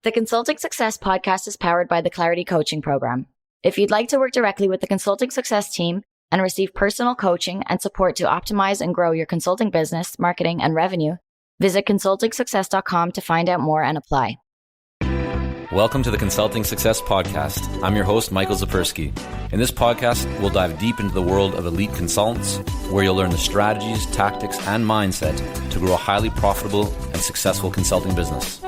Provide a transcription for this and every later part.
The Consulting Success podcast is powered by the Clarity Coaching Program. If you'd like to work directly with the Consulting Success team and receive personal coaching and support to optimize and grow your consulting business, marketing, and revenue, visit consultingsuccess.com to find out more and apply. Welcome to the Consulting Success Podcast. I'm your host, Michael Zipursky. In this podcast, we'll dive deep into the world of elite consultants, where you'll learn the strategies, tactics, and mindset to grow a highly profitable and successful consulting business.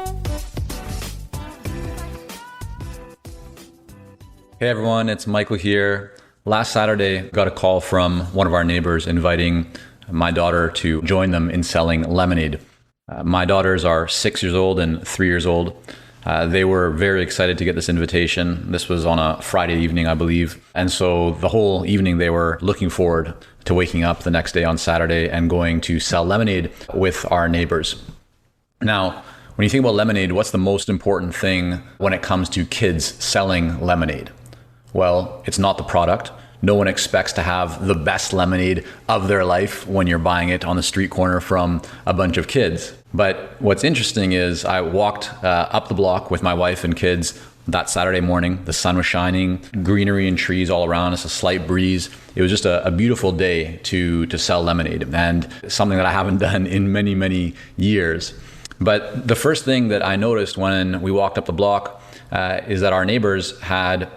Hey everyone, it's Michael here. Last Saturday, got a call from one of our neighbors inviting my daughter to join them in selling lemonade. My daughters are 6 years old and 3 years old. They were very excited to get this invitation. This was on a Friday evening, I believe. And so the whole evening they were looking forward to waking up the next day on Saturday and going to sell lemonade with our neighbors. Now, when you think about lemonade, what's the most important thing when it comes to kids selling lemonade? Well, it's not the product. No one expects to have the best lemonade of their life when you're buying it on the street corner from a bunch of kids. But what's interesting is I walked up the block with my wife and kids that Saturday morning. The sun was shining, greenery and trees all around us, a slight breeze. It was just a beautiful day to sell lemonade, and something that I haven't done in many, many years. But the first thing that I noticed when we walked up the block is that our neighbors had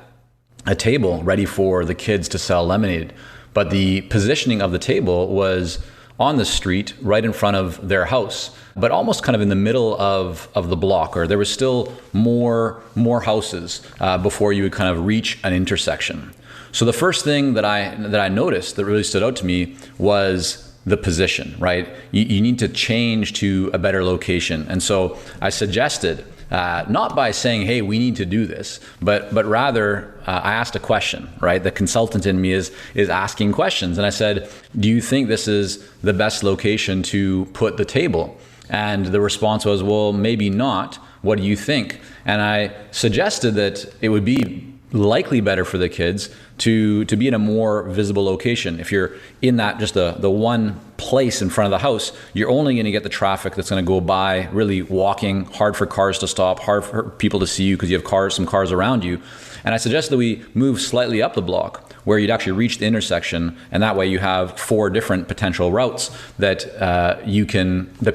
a table ready for the kids to sell lemonade. But the positioning of the table was on the street right in front of their house, but almost kind of in the middle of the block, or there was still more houses before you would kind of reach an intersection. So the first thing that I noticed that really stood out to me was the position, right? You need to change to a better location. And so I suggested, not by saying, hey, we need to do this, but rather I asked a question, right? The consultant in me is asking questions. And I said, do you think this is the best location to put the table? And the response was, well, maybe not. What do you think? And I suggested that it would be likely better for the kids to be in a more visible location. If you're in that just the one place in front of the house, you're only going to get the traffic that's going to go by really walking, hard for cars to stop, hard for people to see you because you have some cars around you. And I suggested that we move slightly up the block where you'd actually reach the intersection, and that way you have 4 different potential routes that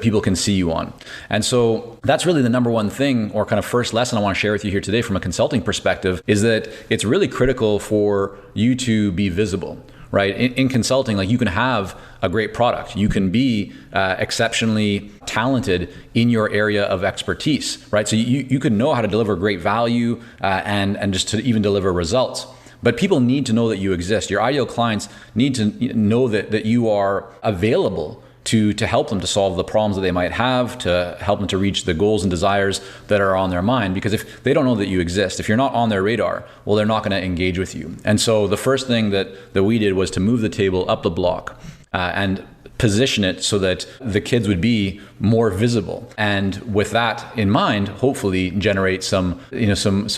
people can see you on. And so that's really the number one thing, or kind of first lesson I want to share with you here today from a consulting perspective, is that it's really critical for you to be visible. Right? In consulting, like, you can have a great product. You can be exceptionally talented in your area of expertise, right? So you can know how to deliver great value and just to even deliver results. But people need to know that you exist. Your ideal clients need to know that you are available to help them to solve the problems that they might have, to help them to reach the goals and desires that are on their mind. Because if they don't know that you exist, if you're not on their radar, well, they're not going to engage with you. And so the first thing that we did was to move the table up the block and position it so that the kids would be more visible. And with that in mind, hopefully generate some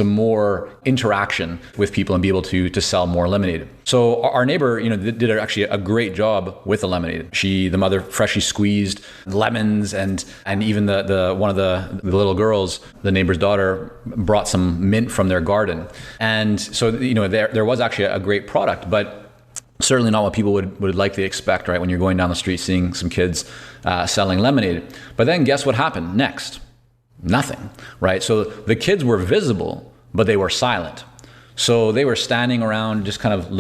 more interaction with people and be able to sell more lemonade. So our neighbor, did actually a great job with the lemonade. The mother freshly squeezed lemons, and even the one of the little girls, the neighbor's daughter, brought some mint from their garden. And so, there was actually a great product, but certainly not what people would likely expect, right? When you're going down the street seeing some kids selling lemonade. But then guess what happened next? Nothing, right? So the kids were visible, but they were silent. So they were standing around just kind of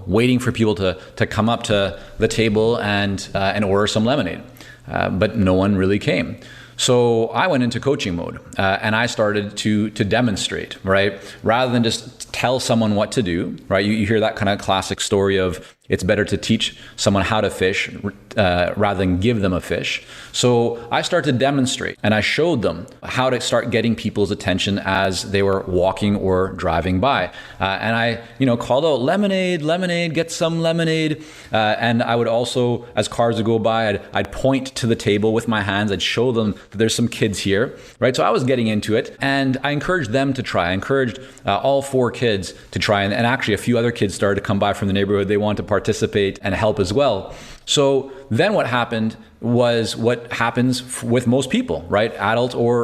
waiting for people to come up to the table and order some lemonade. But no one really came. So I went into coaching mode and I started to demonstrate, right? Rather than just tell someone what to do, right? You hear that kind of classic story of it's better to teach someone how to fish rather than give them a fish. So I started to demonstrate, and I showed them how to start getting people's attention as they were walking or driving by. And I, called out lemonade, get some lemonade. And I would also, as cars would go by, I'd point to the table with my hands. I'd show them that there's some kids here, right? So I was getting into it, and I encouraged them to try. I encouraged all 4 kids to try, and actually a few other kids started to come by from the neighborhood. They wanted to participate and help as well. So then what happened was what happens with most people, right? Adult or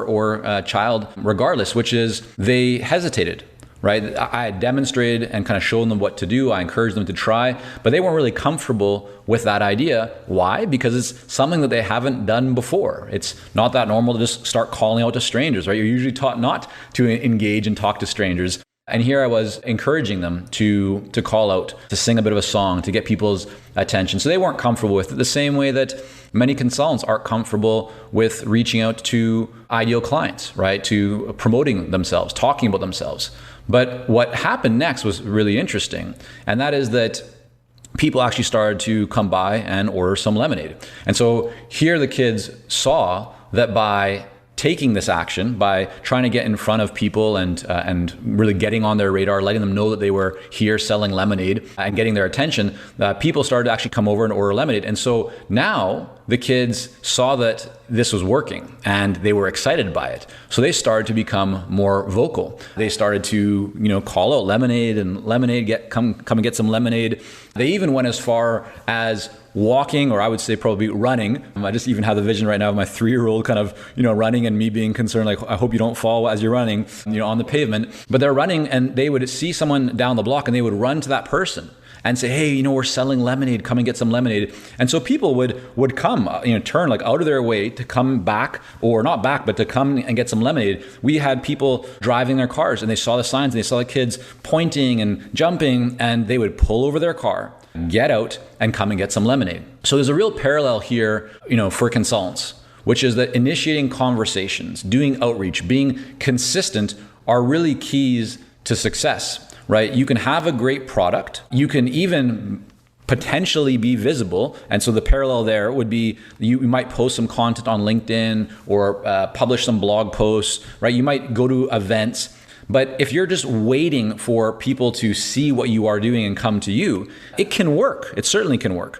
child, regardless, which is they hesitated. Right? I demonstrated and kind of shown them what to do. I encouraged them to try, but they weren't really comfortable with that idea. Why? Because it's something that they haven't done before. It's not that normal to just start calling out to strangers, right? You're usually taught not to engage and talk to strangers. And here I was encouraging them to call out, to sing a bit of a song, to get people's attention. So they weren't comfortable with it the same way that many consultants aren't comfortable with reaching out to ideal clients, right? To promoting themselves, talking about themselves. But what happened next was really interesting. And that is that people actually started to come by and order some lemonade. And so here the kids saw that by taking this action, by trying to get in front of people and really getting on their radar, letting them know that they were here selling lemonade and getting their attention, people started to actually come over and order lemonade. And so now the kids saw that this was working and they were excited by it. So they started to become more vocal. They started to, call out lemonade and lemonade, come and get some lemonade. They even went as far as walking, or I would say probably running. I just even have the vision right now of my 3-year-old kind of, running and me being concerned, like, I hope you don't fall as you're running, on the pavement. But they're running and they would see someone down the block and they would run to that person and say, hey, we're selling lemonade, come and get some lemonade. And so people would come, turn like out of their way to come back, or not back, but to come and get some lemonade. We had people driving their cars and they saw the signs and they saw the kids pointing and jumping, and they would pull over their car, get out and come and get some lemonade. So there's a real parallel here, for consultants, which is that initiating conversations, doing outreach, being consistent are really keys to success. Right? You can have a great product. You can even potentially be visible. And so the parallel there would be you might post some content on LinkedIn or publish some blog posts, right? You might go to events. But if you're just waiting for people to see what you are doing and come to you, it can work. It certainly can work.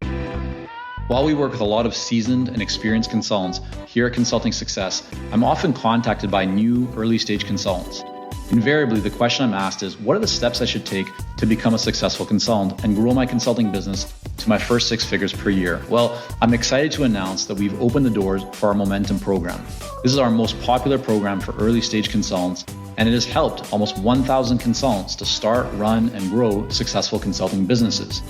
While we work with a lot of seasoned and experienced consultants here at Consulting Success, I'm often contacted by new early stage consultants. Invariably, the question I'm asked is, what are the steps I should take to become a successful consultant and grow my consulting business to my first 6 figures per year? Well, I'm excited to announce that we've opened the doors for our Momentum program. This is our most popular program for early stage consultants, and it has helped almost 1,000 consultants to start, run, and grow successful consulting businesses.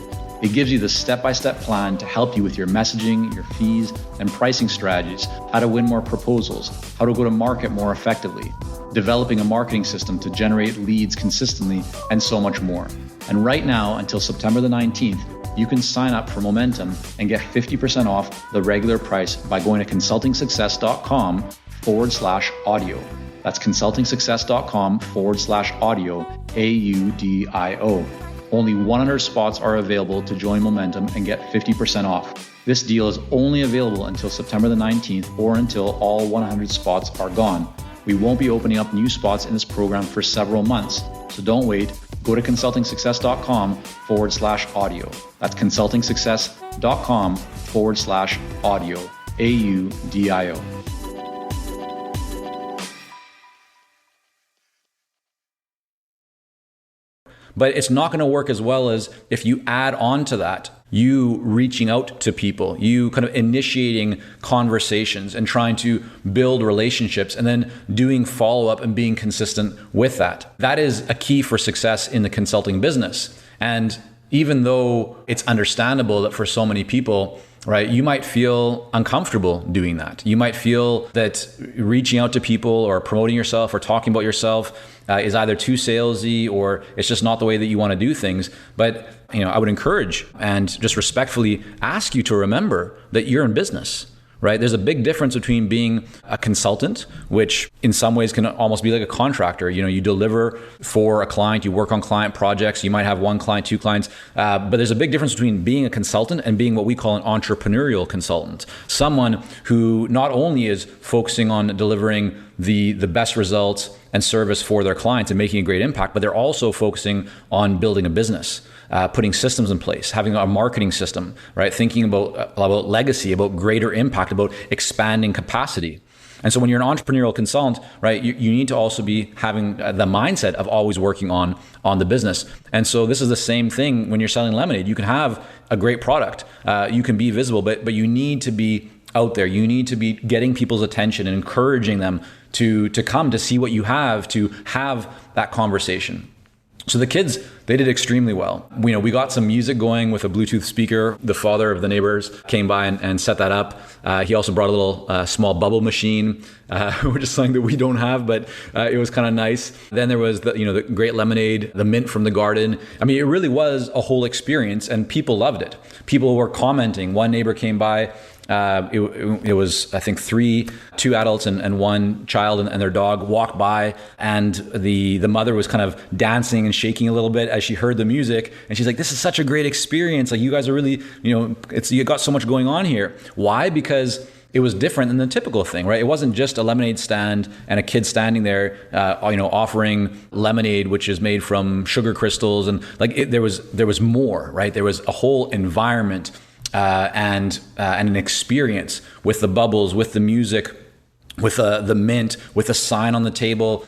It gives you the step-by-step plan to help you with your messaging, your fees, and pricing strategies, how to win more proposals, how to go to market more effectively, developing a marketing system to generate leads consistently, and so much more. And right now, until September the 19th, you can sign up for Momentum and get 50% off the regular price by going to consultingsuccess.com/audio. That's consultingsuccess.com/audio, AUDIO. Only 100 spots are available to join Momentum and get 50% off. This deal is only available until September the 19th or until all 100 spots are gone. We won't be opening up new spots in this program for several months, so don't wait. Go to consultingsuccess.com/audio. That's consultingsuccess.com/audio, AUDIO. But it's not going to work as well as if you add on to that, you reaching out to people, you kind of initiating conversations and trying to build relationships and then doing follow-up and being consistent with that. That is a key for success in the consulting business. And even though it's understandable that for so many people, right, you might feel uncomfortable doing that. You might feel that reaching out to people or promoting yourself or talking about yourself is either too salesy or it's just not the way that you want to do things. But I would encourage and just respectfully ask you to remember that you're in business. Right? There's a big difference between being a consultant, which in some ways can almost be like a contractor. You deliver for a client, you work on client projects, you might have 1 client, 2 clients, but there's a big difference between being a consultant and being what we call an entrepreneurial consultant. Someone who not only is focusing on delivering the best results and service for their clients and making a great impact, but they're also focusing on building a business. Putting systems in place, having a marketing system, right? Thinking about legacy, about greater impact, about expanding capacity. And so when you're an entrepreneurial consultant, right, you need to also be having the mindset of always working on the business. And so this is the same thing when you're selling lemonade. You can have a great product, you can be visible, but you need to be out there. You need to be getting people's attention and encouraging them to come to see what you have, to have that conversation. So the kids, they did extremely well. We got some music going with a Bluetooth speaker. The father of the neighbors came by and set that up. He also brought a little small bubble machine, which is something that we don't have, but it was kind of nice. Then there was the great lemonade, the mint from the garden. I mean, it really was a whole experience, and people loved it. People were commenting. One neighbor came by. It was, I think, two adults and one child and their dog walked by, and the mother was kind of dancing and shaking a little bit as she heard the music. And she's like, "This is such a great experience. Like, you guys are really, you got so much going on here." Why? Because it was different than the typical thing, right? It wasn't just a lemonade stand and a kid standing there, offering lemonade, which is made from sugar crystals, and there was more, right? There was a whole environment. And an experience with the bubbles, with the music, with the mint, with a sign on the table,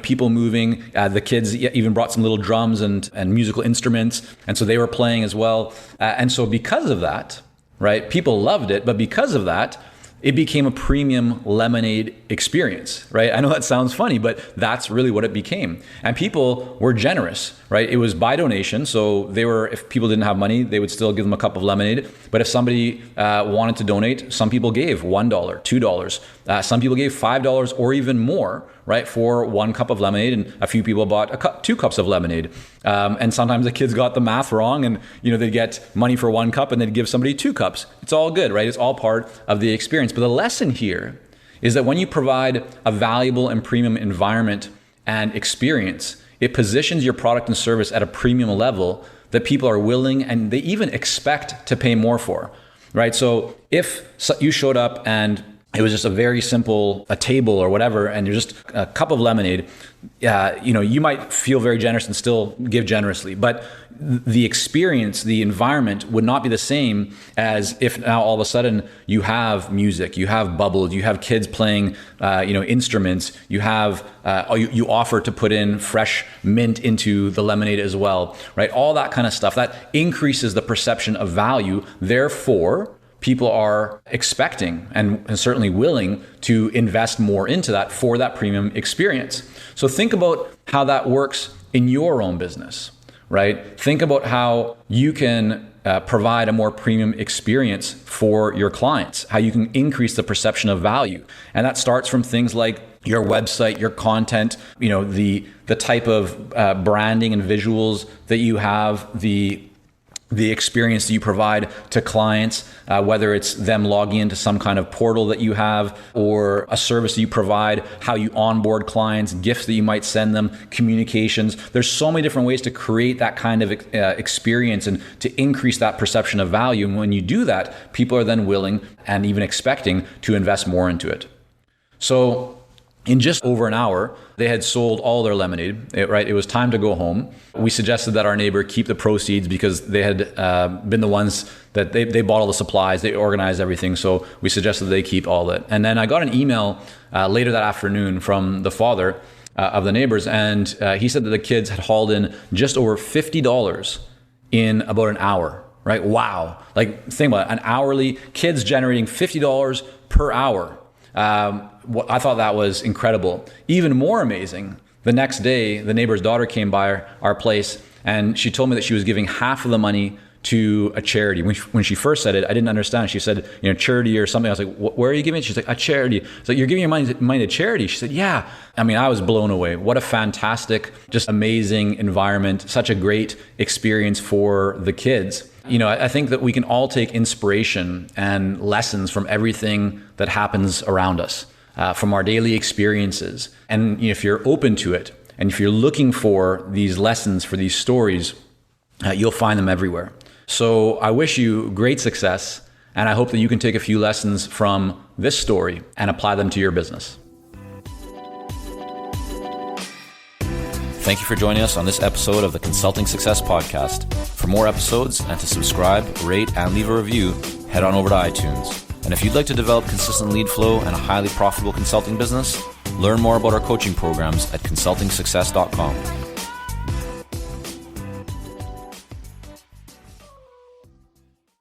people moving. The kids even brought some little drums and musical instruments, and so they were playing as well. And so because of that, right, people loved it. But because of that, it became a premium lemonade experience, right? I know that sounds funny, but that's really what it became. And people were generous, right? It was by donation. So if people didn't have money, they would still give them a cup of lemonade. But if somebody wanted to donate, some people gave $1, $2. Some people gave $5 or even more, right, for one cup of lemonade. And a few people bought 2 cups of lemonade. And sometimes the kids got the math wrong, and they'd get money for 1 cup and they'd give somebody 2 cups. It's all good, right? It's all part of the experience. But the lesson here is that when you provide a valuable and premium environment and experience, it positions your product and service at a premium level that people are willing and they even expect to pay more for, right? So if you showed up and it was just a very simple, a table or whatever, and you're just a cup of lemonade, you might feel very generous and still give generously. But the experience, the environment would not be the same as if now all of a sudden you have music, you have bubbles, you have kids playing, instruments, you have, you offer to put in fresh mint into the lemonade as well, right? All that kind of stuff, that increases the perception of value. Therefore, people are expecting and certainly willing to invest more into that for that premium experience. So think about how that works in your own business, right? Think about how you can provide a more premium experience for your clients, how you can increase the perception of value. And that starts from things like your website, your content, the type of branding and visuals that you have, the experience that you provide to clients, whether it's them logging into some kind of portal that you have or a service that you provide, how you onboard clients, gifts that you might send them, communications. There's so many different ways to create that kind of experience and to increase that perception of value. And when you do that, people are then willing and even expecting to invest more into it. So in just over an hour, they had sold all their lemonade, right? It was time to go home. We suggested that our neighbor keep the proceeds because they had been the ones that they bought all the supplies, they organized everything. So we suggested they keep all that. And then I got an email later that afternoon from the father of the neighbors. And he said that the kids had hauled in just over $50 in about an hour, right? Wow. Like, think about it, an hourly, kids generating $50 per hour. I thought that was incredible. Even more amazing, the next day, the neighbor's daughter came by our place and she told me that she was giving half of the money to a charity. When she first said it, I didn't understand. She said, charity or something. I was like, where are you giving it? She's like, a charity. So you're giving your money to charity? She said, yeah. I mean, I was blown away. What a fantastic, just amazing environment. Such a great experience for the kids. I think that we can all take inspiration and lessons from everything that happens around us, from our daily experiences. And if you're open to it, and if you're looking for these lessons, for these stories, you'll find them everywhere. So I wish you great success, and I hope that you can take a few lessons from this story and apply them to your business. Thank you for joining us on this episode of the Consulting Success Podcast. For more episodes and to subscribe, rate, and leave a review, head on over to iTunes. And if you'd like to develop consistent lead flow and a highly profitable consulting business, learn more about our coaching programs at consultingsuccess.com.